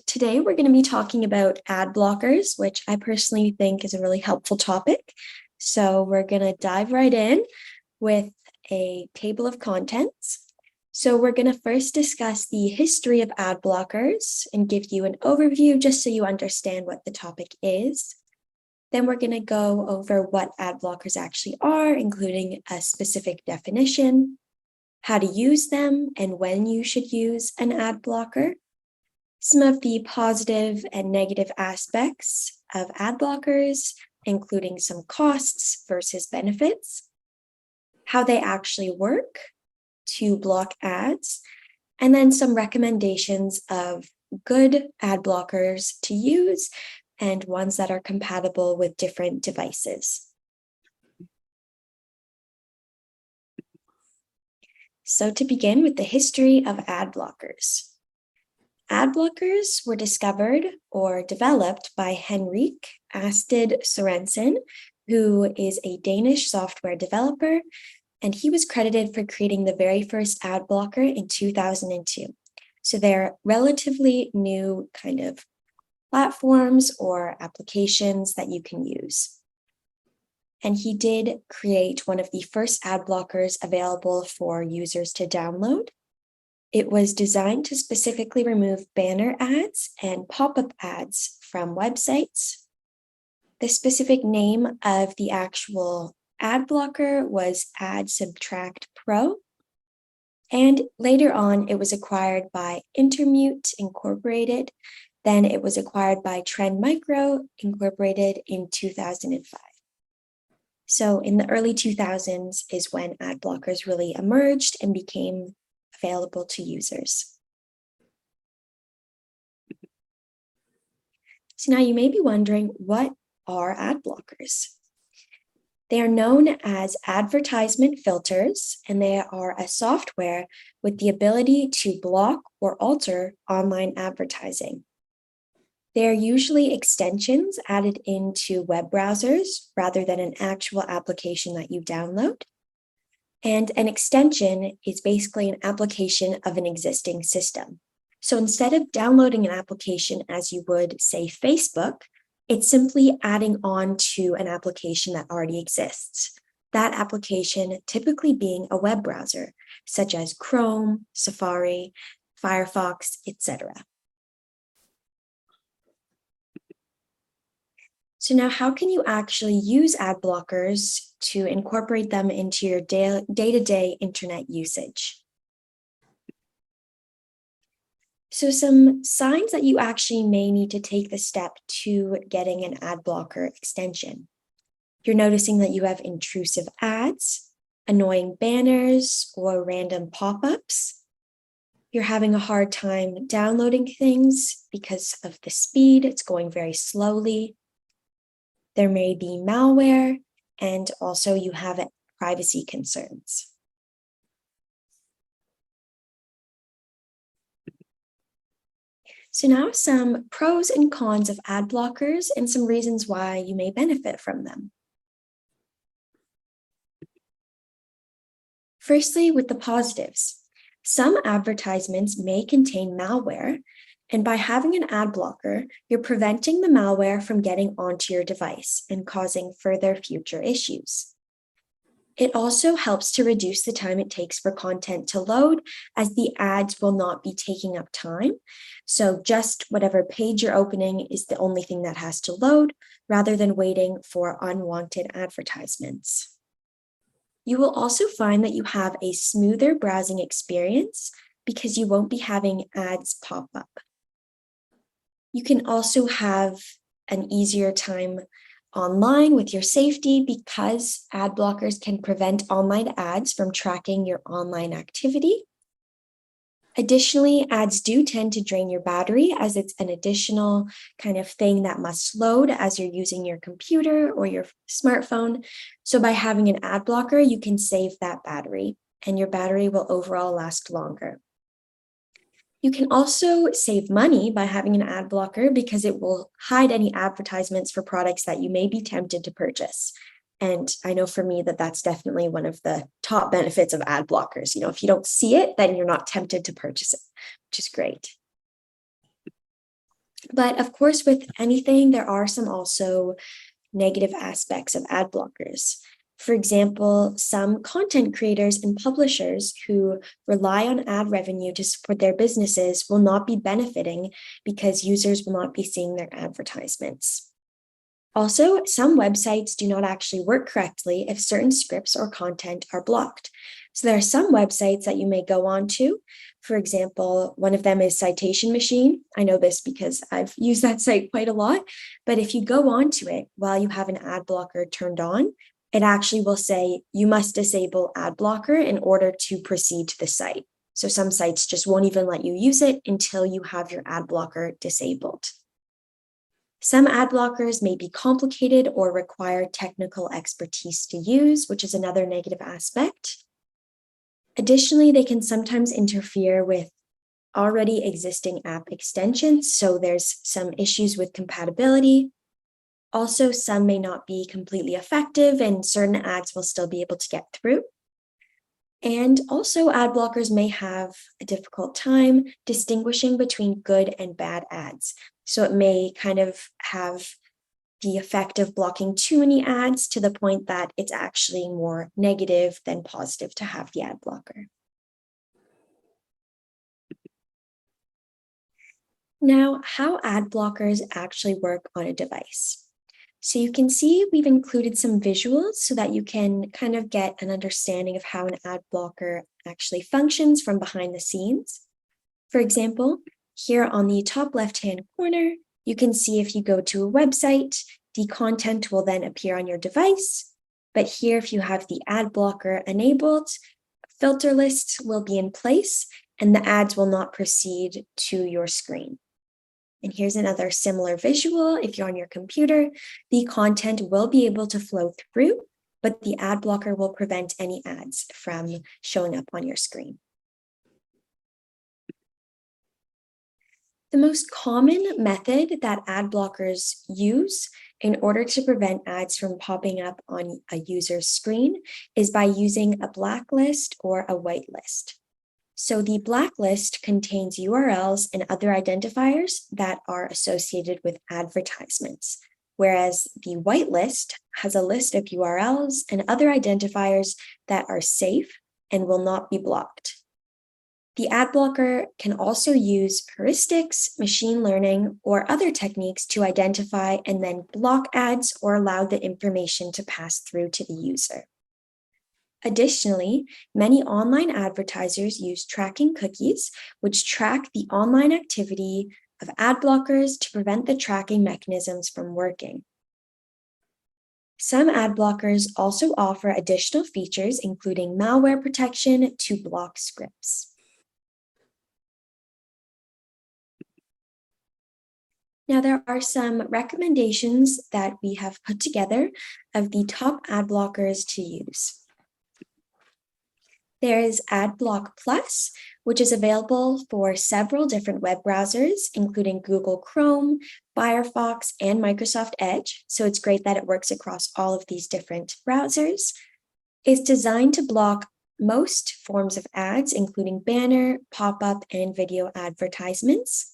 Today, we're going to be talking about ad blockers, which I personally think is a really helpful topic. So we're going to dive right in with a table of contents. So we're going to first discuss the history of ad blockers and give you an overview just so you understand what the topic is. Then we're going to go over what ad blockers actually are, including a specific definition, how to use them, and when you should use an ad blocker. Some of the positive and negative aspects of ad blockers, including some costs versus benefits, how they actually work to block ads, and then some recommendations of good ad blockers to use and ones that are compatible with different devices. So to begin with the history of ad blockers. Ad blockers were discovered or developed by Henrik Asted Sorensen, who is a Danish software developer, and he was credited for creating the very first ad blocker in 2002. So they're relatively new kind of platforms or applications that you can use. And he did create one of the first ad blockers available for users to download. It was designed to specifically remove banner ads and pop-up ads from websites. The specific name of the actual ad blocker was Ad Subtract Pro. And later on, it was acquired by Intermute Incorporated. Then it was acquired by Trend Micro Incorporated in 2005. So in the early 2000s is when ad blockers really emerged and became available to users. So now you may be wondering, what are ad blockers? They are known as advertisement filters, and they are a software with the ability to block or alter online advertising. They are usually extensions added into web browsers rather than an actual application that you download. And an extension is basically an application of an existing system. So instead of downloading an application as you would, say, Facebook, it's simply adding on to an application that already exists. That application typically being a web browser, such as Chrome, Safari, Firefox, etc. So now how can you actually use ad blockers to incorporate them into your day-to-day internet usage? So some signs that you actually may need to take the step to getting an ad blocker extension. You're noticing that you have intrusive ads, annoying banners, or random pop-ups. You're having a hard time downloading things because of the speed. It's going very slowly. There may be malware, and also you have privacy concerns. So now some pros and cons of ad blockers and some reasons why you may benefit from them. Firstly, with the positives. Some advertisements may contain malware, and by having an ad blocker, you're preventing the malware from getting onto your device and causing further future issues. It also helps to reduce the time it takes for content to load, as the ads will not be taking up time. So just whatever page you're opening is the only thing that has to load, rather than waiting for unwanted advertisements. You will also find that you have a smoother browsing experience because you won't be having ads pop up. You can also have an easier time online with your safety because ad blockers can prevent online ads from tracking your online activity. Additionally, ads do tend to drain your battery as it's an additional kind of thing that must load as you're using your computer or your smartphone. So by having an ad blocker, you can save that battery and your battery will overall last longer. You can also save money by having an ad blocker because it will hide any advertisements for products that you may be tempted to purchase. And I know for me that's definitely one of the top benefits of ad blockers. If you don't see it, then you're not tempted to purchase it, which is great. But of course, with anything, there are some also negative aspects of ad blockers. For example, some content creators and publishers who rely on ad revenue to support their businesses will not be benefiting because users will not be seeing their advertisements. Also, some websites do not actually work correctly if certain scripts or content are blocked. So there are some websites that you may go on to. For example, one of them is Citation Machine. I know this because I've used that site quite a lot. But if you go onto it while you have an ad blocker turned on, it actually will say you must disable ad blocker in order to proceed to the site. So some sites just won't even let you use it until you have your ad blocker disabled. Some ad blockers may be complicated or require technical expertise to use, which is another negative aspect. Additionally, they can sometimes interfere with already existing app extensions, so there's some issues with compatibility. Also, some may not be completely effective and certain ads will still be able to get through. And also, ad blockers may have a difficult time distinguishing between good and bad ads. So it may kind of have the effect of blocking too many ads to the point that it's actually more negative than positive to have the ad blocker. Now, how ad blockers actually work on a device. So you can see we've included some visuals so that you can kind of get an understanding of how an ad blocker actually functions from behind the scenes. For example, here on the top left-hand corner, you can see if you go to a website, the content will then appear on your device. But here, if you have the ad blocker enabled, filter lists will be in place and the ads will not proceed to your screen. And here's another similar visual. If you're on your computer, the content will be able to flow through, but the ad blocker will prevent any ads from showing up on your screen. The most common method that ad blockers use in order to prevent ads from popping up on a user's screen is by using a blacklist or a whitelist. So the blacklist contains URLs and other identifiers that are associated with advertisements, whereas the whitelist has a list of URLs and other identifiers that are safe and will not be blocked. The ad blocker can also use heuristics, machine learning, or other techniques to identify and then block ads or allow the information to pass through to the user. Additionally, many online advertisers use tracking cookies, which track the online activity of ad blockers to prevent the tracking mechanisms from working. Some ad blockers also offer additional features, including malware protection to block scripts. Now, there are some recommendations that we have put together of the top ad blockers to use. There is AdBlock Plus, which is available for several different web browsers, including Google Chrome, Firefox, and Microsoft Edge. So it's great that it works across all of these different browsers. It's designed to block most forms of ads, including banner, pop-up, and video advertisements.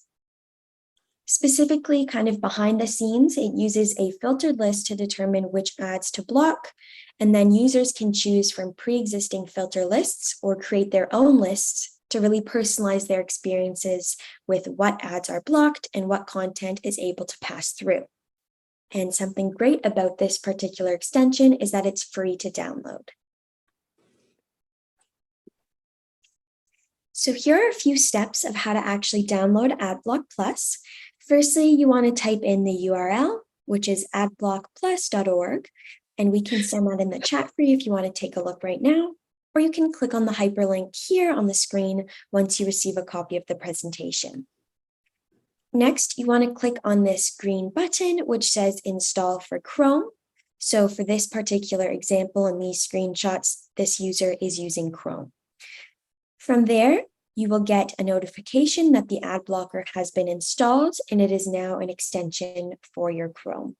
Specifically, kind of behind the scenes, it uses a filtered list to determine which ads to block, and then users can choose from pre-existing filter lists or create their own lists to really personalize their experiences with what ads are blocked and what content is able to pass through. And something great about this particular extension is that it's free to download. So here are a few steps of how to actually download AdBlock Plus. Firstly, you want to type in the URL, which is adblockplus.org, and we can send that in the chat for you if you want to take a look right now, or you can click on the hyperlink here on the screen once you receive a copy of the presentation. Next, you want to click on this green button, which says Install for Chrome. So for this particular example in these screenshots, this user is using Chrome. From there, you will get a notification that the ad blocker has been installed and it is now an extension for your Chrome.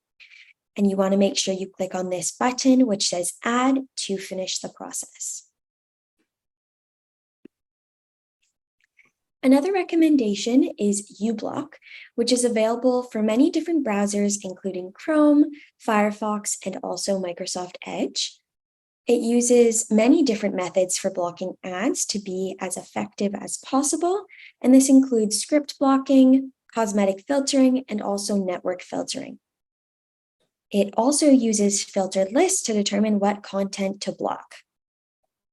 And you want to make sure you click on this button, which says Add, to finish the process. Another recommendation is uBlock, which is available for many different browsers, including Chrome, Firefox, and also Microsoft Edge. It uses many different methods for blocking ads to be as effective as possible, and this includes script blocking, cosmetic filtering, and also network filtering. It also uses filtered lists to determine what content to block.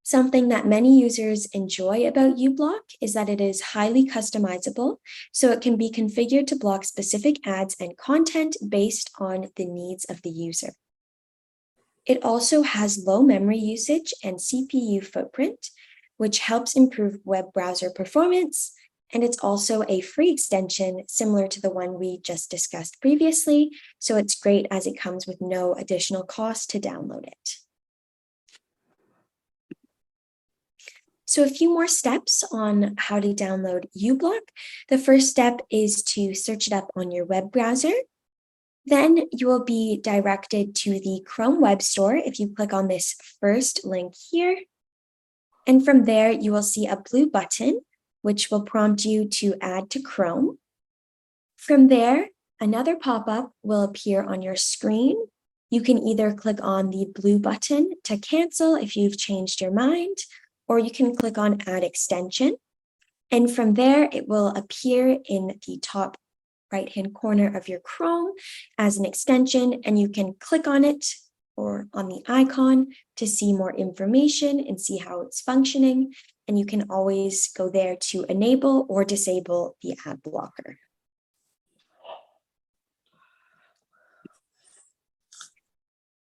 Something that many users enjoy about uBlock is that it is highly customizable, so it can be configured to block specific ads and content based on the needs of the user. It also has low memory usage and CPU footprint, which helps improve web browser performance, and it's also a free extension similar to the one we just discussed previously, so it's great as it comes with no additional cost to download it. So a few more steps on how to download uBlock. The first step is to search it up on your web browser. Then you will be directed to the Chrome Web Store if you click on this first link here. And from there, you will see a blue button, which will prompt you to add to Chrome. From there, another pop-up will appear on your screen. You can either click on the blue button to cancel if you've changed your mind, or you can click on Add Extension. And from there, it will appear in the top right-hand corner of your Chrome as an extension, and you can click on it or on the icon to see more information and see how it's functioning. And you can always go there to enable or disable the ad blocker.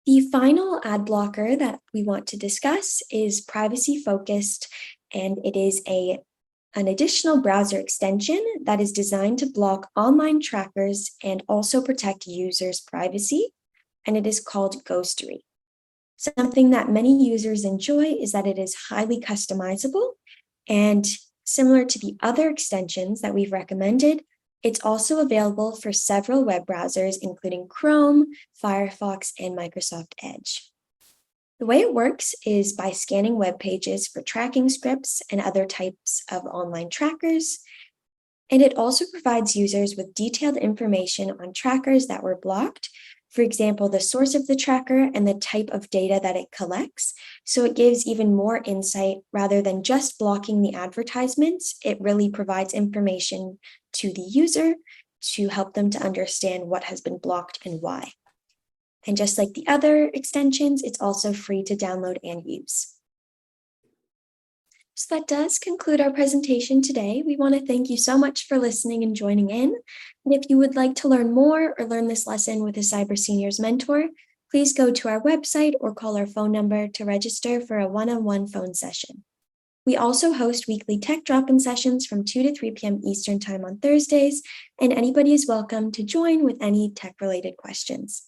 The final ad blocker that we want to discuss is privacy focused, and it is an additional browser extension that is designed to block online trackers and also protect users' privacy, and it is called Ghostery. Something that many users enjoy is that it is highly customizable, and similar to the other extensions that we've recommended, it's also available for several web browsers, including Chrome, Firefox, and Microsoft Edge. The way it works is by scanning web pages for tracking scripts and other types of online trackers. And it also provides users with detailed information on trackers that were blocked, for example, the source of the tracker and the type of data that it collects. So it gives even more insight rather than just blocking the advertisements. It really provides information to the user to help them to understand what has been blocked and why. And just like the other extensions, it's also free to download and use. So that does conclude our presentation today. We want to thank you so much for listening and joining in. And if you would like to learn more or learn this lesson with a Cyber Seniors mentor, please go to our website or call our phone number to register for a one-on-one phone session. We also host weekly tech drop-in sessions from 2 to 3 p.m. Eastern Time on Thursdays, and anybody is welcome to join with any tech-related questions.